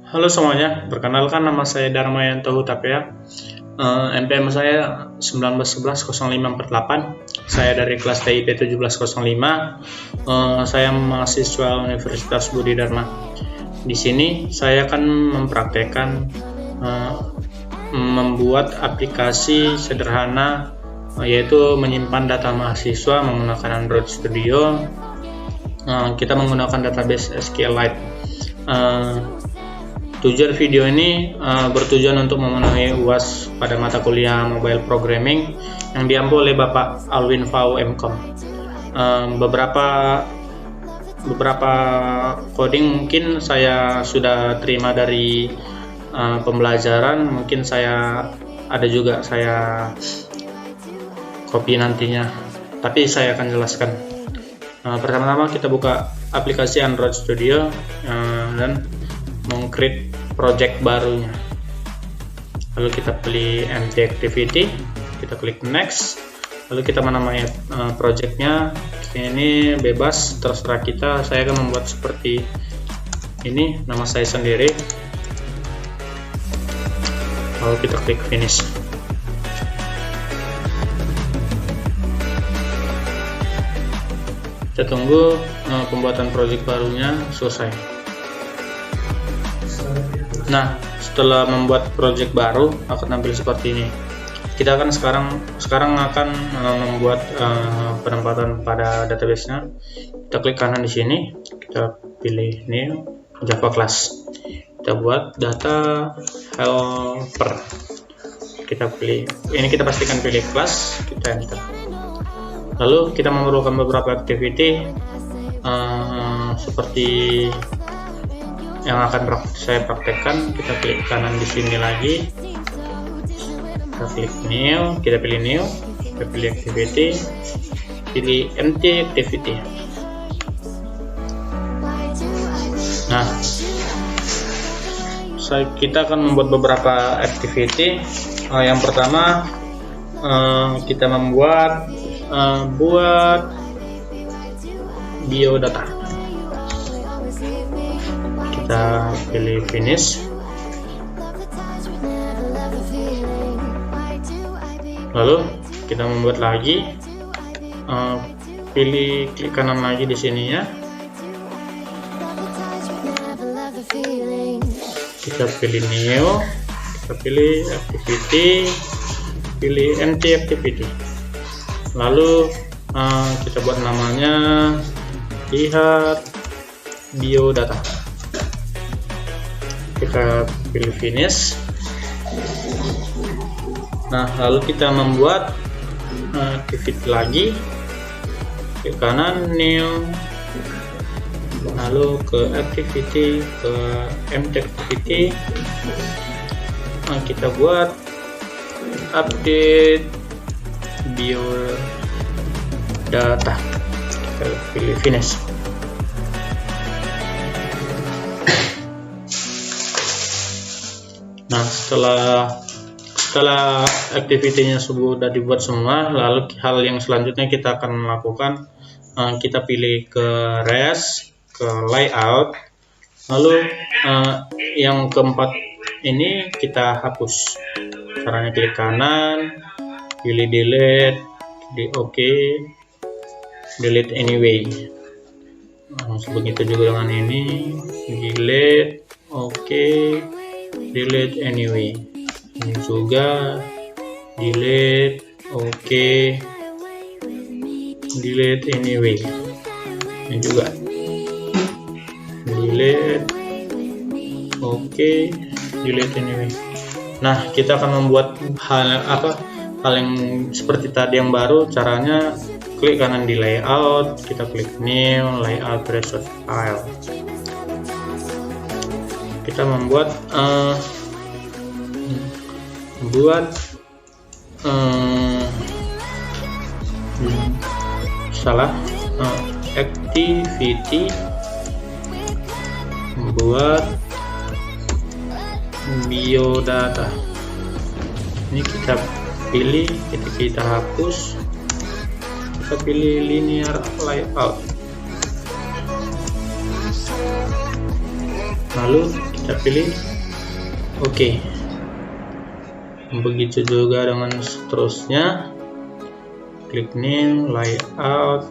Halo semuanya, perkenalkan nama saya Darmayanto Hutapea. NPM saya 19110548. Saya dari kelas TIP 1705. Saya mahasiswa Universitas Budi Dharma. Di sini saya akan mempraktekkan membuat aplikasi sederhana, yaitu menyimpan data mahasiswa menggunakan Android Studio. Kita menggunakan database SQLite. Tujuan video ini bertujuan untuk memenuhi UAS pada mata kuliah Mobile Programming yang diampu oleh Bapak Alwin Fau MCom. Beberapa coding mungkin saya sudah terima dari pembelajaran, mungkin saya copy nantinya, tapi saya akan jelaskan. Pertama-tama kita buka aplikasi Android Studio dan meng-create project barunya. Lalu kita pilih empty activity, kita klik next, lalu kita menamai projectnya. Ini bebas, terserah kita. Saya akan membuat seperti ini, nama saya sendiri. Lalu kita klik finish. Kita tunggu pembuatan project barunya selesai. Nah, setelah membuat project baru akan tampil seperti ini. Kita akan sekarang akan membuat penempatan pada database-nya. Kita klik kanan di sini, kita pilih new Java class. Kita buat data helper. Kita pilih ini, kita pastikan pilih class, kita enter. Lalu kita memerlukan beberapa activity seperti yang akan saya praktekkan. Kita klik kanan di sini lagi, kita klik new, kita pilih new, kita pilih activity, pilih empty activity. Nah, kita akan membuat beberapa activity. Yang pertama kita membuat buat biodata. Kita pilih finish, lalu kita membuat lagi, klik kanan lagi di sininya, kita pilih new, kita pilih activity, pilih empty activity, lalu kita buat namanya lihat biodata. Kita pilih finish. Nah, lalu kita membuat activity lagi, ke kanan new, lalu ke activity, ke empty activity. Nah, kita buat update biodata. Kita pilih finish. Nah, setelah activity-nya sudah dibuat semua, lalu hal yang selanjutnya kita akan melakukan, kita pilih ke REST, ke layout, lalu yang keempat ini kita hapus. Caranya klik kanan, pilih delete, pilih OK, delete anyway. Begitu juga dengan ini, delete, OK, delete anyway. Ini juga delete, OK, delete anyway. Ini juga delete, OK, delete anyway. Nah, kita akan membuat hal yang seperti tadi yang baru. Caranya klik kanan di layout, kita klik new, layout resource file. Kita membuat activity buat biodata. Ini kita pilih, kita hapus, kita pilih linear layout, lalu kita kita pilih oke. Begitu juga dengan seterusnya, klik new layout.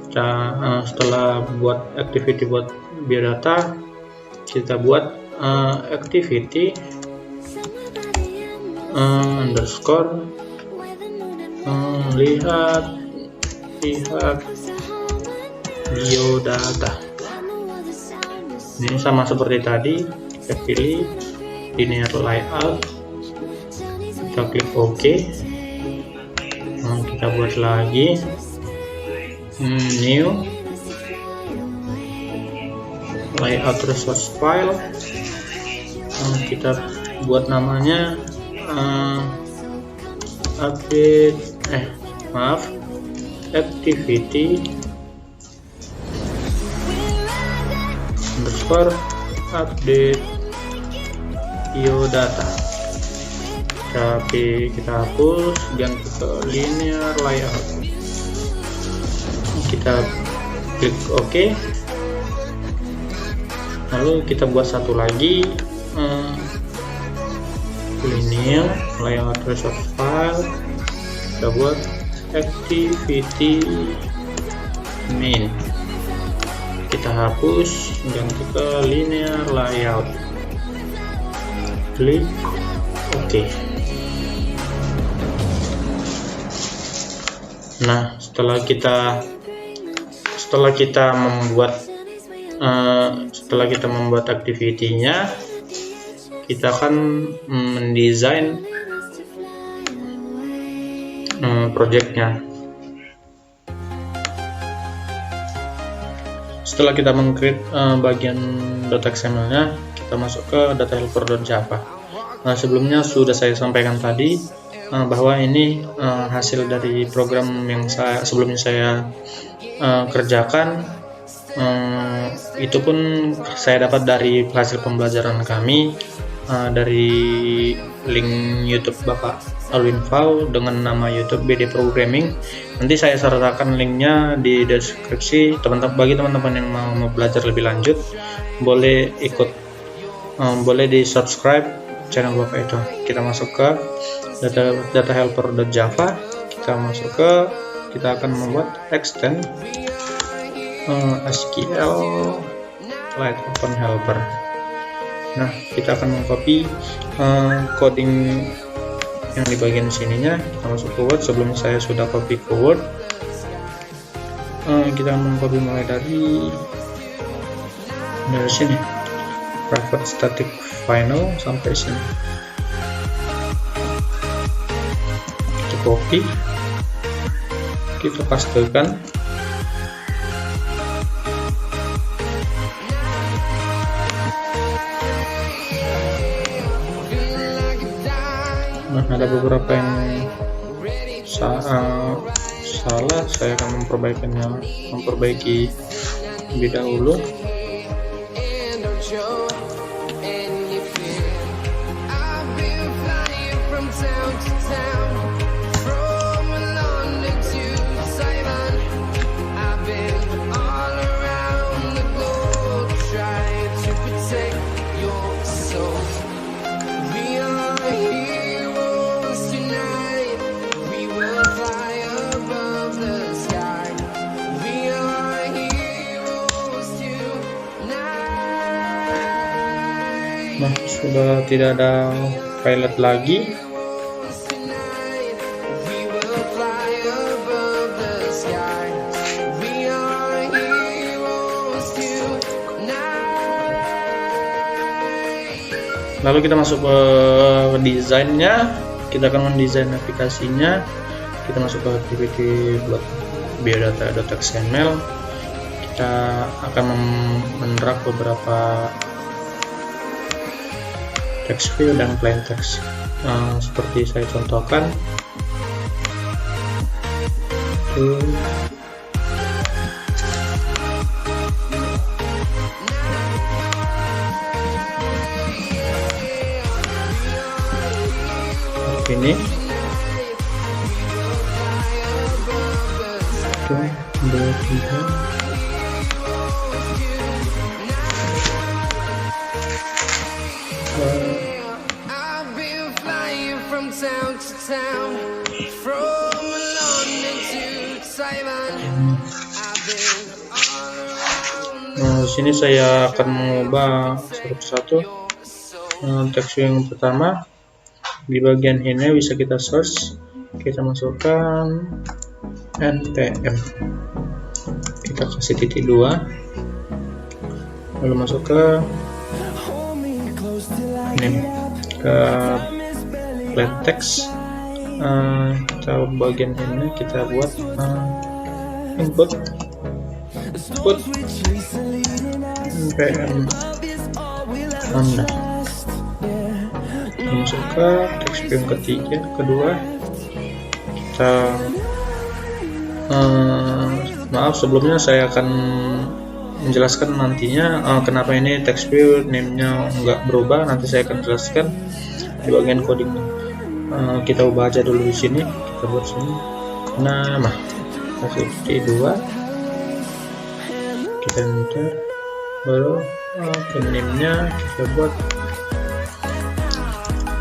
Kita setelah buat activity buat biodata, kita buat activity underscore lihat biodata. Ini sama seperti tadi, kita pilih linear layout, kita klik OK. Kita buat lagi new layout resource file. Kita buat namanya activity underscore update biodata. Tapi kita hapus, ganti ke linear layout. Kita klik OK. Lalu kita buat satu lagi linear layout resource file. Kita buat activity main. Kita hapus, ganti ke linear layout. Klik OK. Nah, setelah kita membuat activity-nya, kita akan mendesain project-nya. Setelah kita meng-create bagian .xml-nya, kita masuk ke datahelper.java. Nah, sebelumnya sudah saya sampaikan tadi bahwa ini hasil dari program yang sebelumnya saya kerjakan. Itu pun saya dapat dari hasil pembelajaran kami dari link YouTube Bapak Alwin Fau dengan nama YouTube BD Programming. Nanti saya sertakan linknya di deskripsi. Bagi teman-teman yang mau belajar lebih lanjut, boleh boleh di subscribe channel Bapak itu. Kita masuk ke datahelper.java. Kita akan membuat extend SQL Lite Open Helper. Nah, kita akan mengcopy coding yang di bagian sininya. Kita masuk ke Word. Sebelumnya saya sudah copy ke Word. Kita mengcopy mulai dari sini, private static final sampai sini. Kita copy, kita pastekan. Nah, ada beberapa yang salah, saya akan memperbaiki lebih dahulu. Nah, sudah tidak ada pilot lagi. Lalu kita masuk ke desainnya. Kita akan mendesain aplikasinya. Kita masuk ke activity buat biodata.xml. Kita akan menerak beberapa text field dan plain text seperti saya contohkan. Ini Nah, di sini saya akan mengubah satu persatu. Text view yang pertama di bagian ini bisa kita search, kita masukkan npm, kita kasih titik 2, lalu masuk ke ini, ke plain text. Kita bagian ini kita buat input npm Anda, masuk ke text view yang kedua. Kita maaf, sebelumnya saya akan menjelaskan nantinya kenapa ini text view name-nya nggak berubah. Nanti saya akan jelaskan di bagian coding. Kita ubah aja dulu di sini. Kita buat sini nama, kasih titik 2, kita enter, baru name-nya kita buat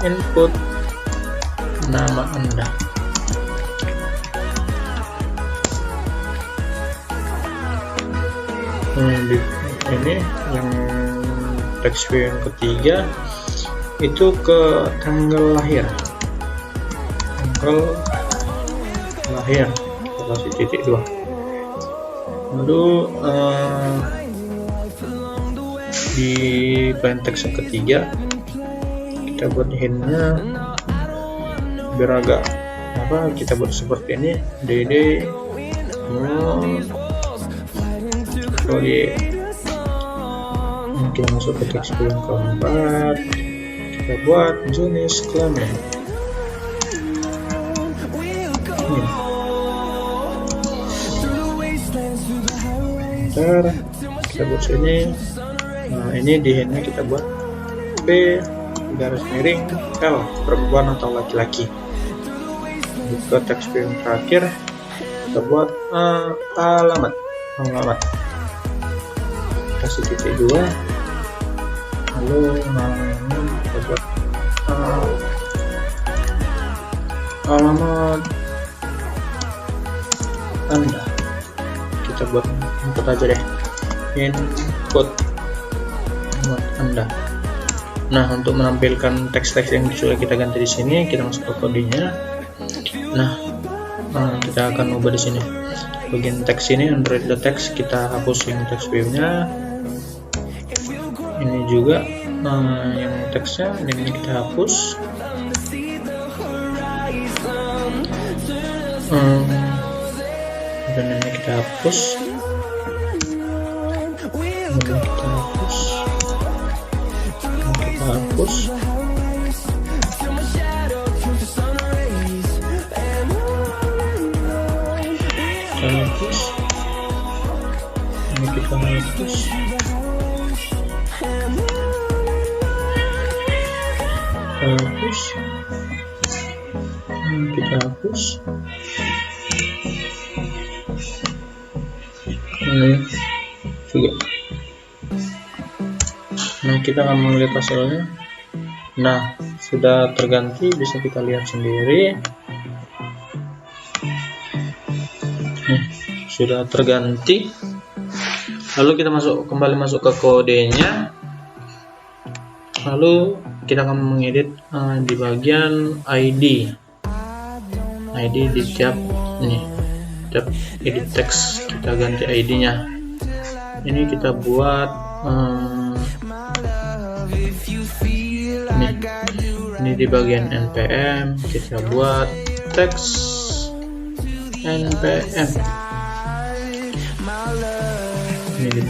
input nama Anda. Ini yang text view yang ketiga itu ke tanggal lahir, kita kasih titik 2. Lalu di plain text yang ketiga kita buat hintnya biar agak kita buat seperti ini, dd kita masuk ke text view yang keempat, kita buat jenis kelamin. Kita buat sini. Nah, ini di hintnya kita buat p garis miring l, perempuan atau laki-laki. Buka text view yang terakhir, kita buat alamat, kasih titik 2, lalu namanya kita buat alamat Anda. Kita buat input aja deh, input alamat Anda. Nah, untuk menampilkan teks-teks yang sudah kita ganti di sini, kita masuk ke kodenya. Nah, kita akan ubah di sini. Bagian teks ini Android text, kita hapus yang text view-nya. Ini juga yang teksnya ini kita hapus. Dan ini kita hapus. Ini kita hapus. Kita hapus. Ini juga. Nah, kita akan melihat hasilnya. Nah, sudah terganti, bisa kita lihat sendiri. Sudah terganti. Lalu kita kembali masuk ke kodenya. Lalu kita akan mengedit di bagian ID di tiap edit text, kita ganti ID-nya. Ini kita buat ini di bagian npm kita buat text npm. Ini di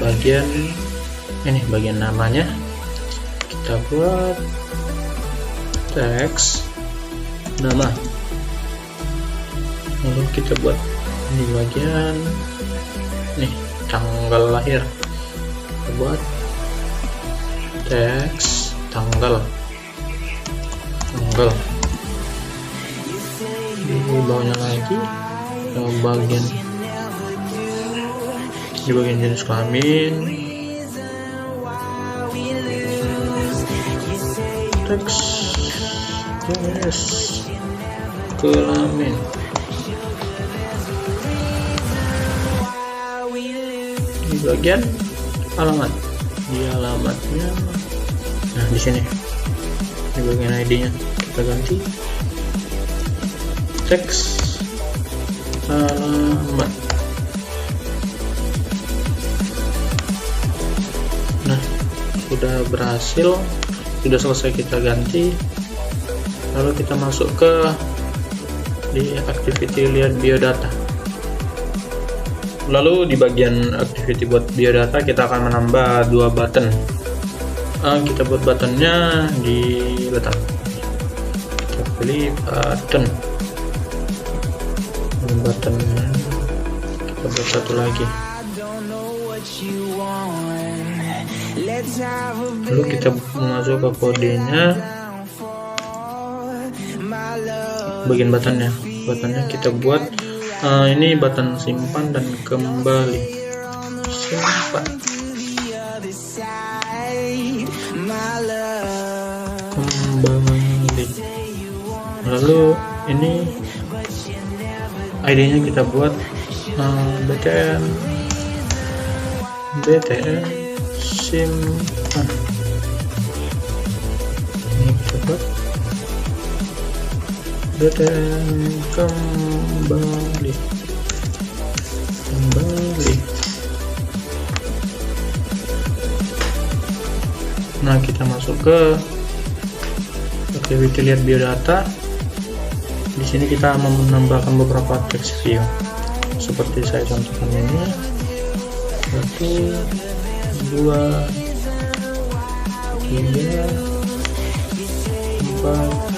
bagian namanya kita buat text nama. Lalu kita buat di bagian tanggal lahir, kita buat text tanggal. Di bawahnya lagi di bagian jenis kelamin, teks jenis kelamin. Di bagian alamat, di alamatnya, nah di sini di bagian ID-nya kita ganti teks alamat. Nah, sudah berhasil, sudah selesai kita ganti. Lalu kita masuk ke di activity lihat biodata. Lalu di bagian activity buat biodata kita akan menambah 2 button. Kita buat buttonnya di button. Kita pilih buttonnya. Kita buat satu lagi. Lalu kita masuk ke kodenya. Bagian buttonnya kita buat ini button simpan dan kembali. Simpan, kembali. Lalu ini ID-nya kita buat btn simpan. Ini kita buat btn kembali. Nah, kita masuk ke activity lihat biodata. Di sini kita menambahkan beberapa text view seperti saya contohkan ini. 1, 2, 3, 4,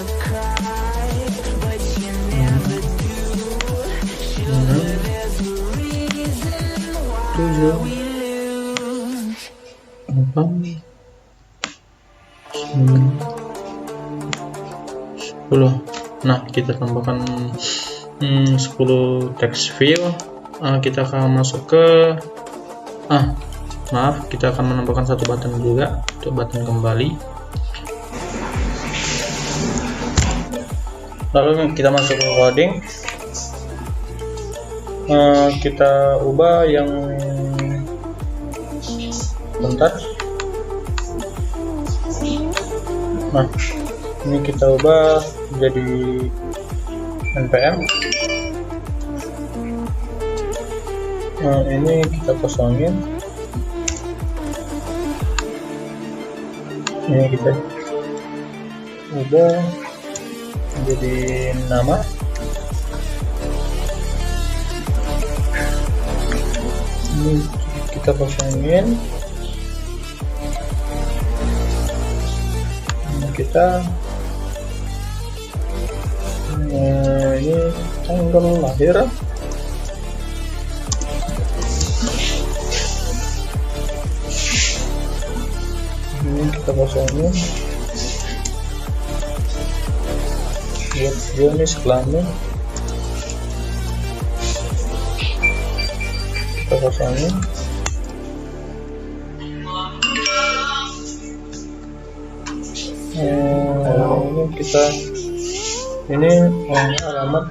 7, 8, 10. Nah, kita tambahkan 10 text view. Kita akan masuk ke maaf, kita akan menambahkan satu button juga untuk button kembali. Lalu kita masuk ke coding. Kita ubah yang bentar. Nah, ini kita ubah jadi npm. Ini kita kosongin. Ini kita ubah jadi nama. Ini kita kosongin. Kita ini tanggal lahir. Ini kita kosongin. Buat jenis kelamin kita kosongin. Ini kita alamat.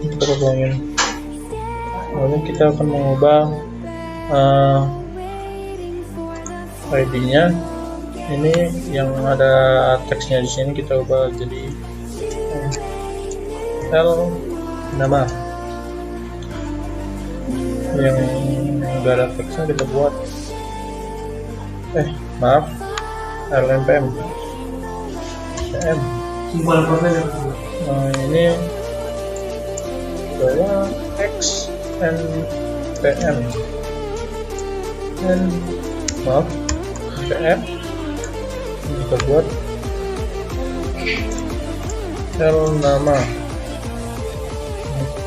Kita kosongin. Lalu kita akan mengubah ID-nya. Ini yang ada teksnya di sini kita ubah jadi L nama. Yang enggak ada teksnya kita buat LNPM ini bahwa XNPM PM kita buat L nama.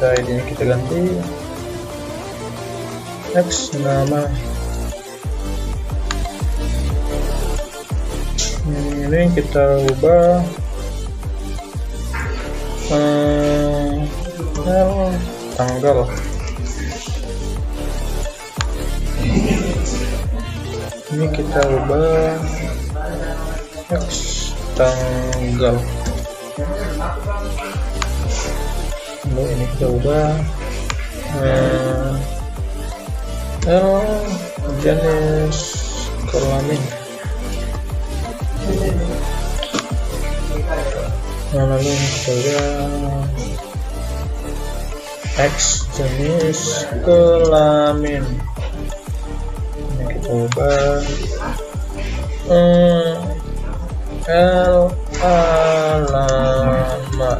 Ini kita ganti X nama. Ini kita ubah tanggal. Ini kita ubah X tanggal, lalu ini kita ubah L jenis kelamin, lalu ini kita ubah X jenis kelamin, ini kita ubah L alamat,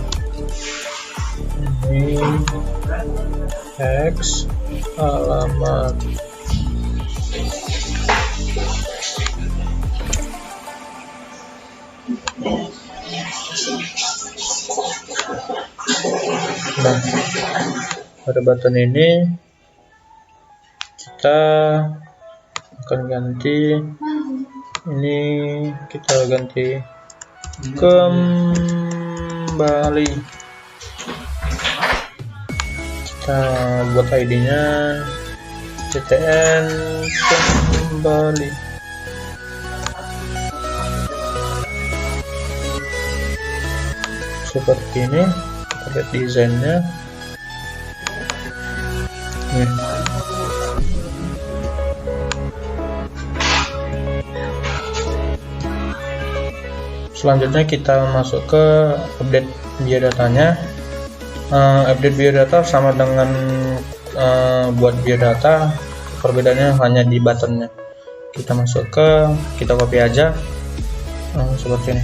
ini X alamat. Nah, pada button ini kita akan ganti, ini kita ganti kembali, kita buat ID-nya CTN kembali. Seperti ini, kita lihat desainnya. Selanjutnya kita masuk ke update biodatanya. Update biodata sama dengan buat biodata, perbedaannya hanya di buttonnya. Kita masuk ke, kita copy aja seperti ini,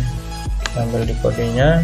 kita ambil di kodenya.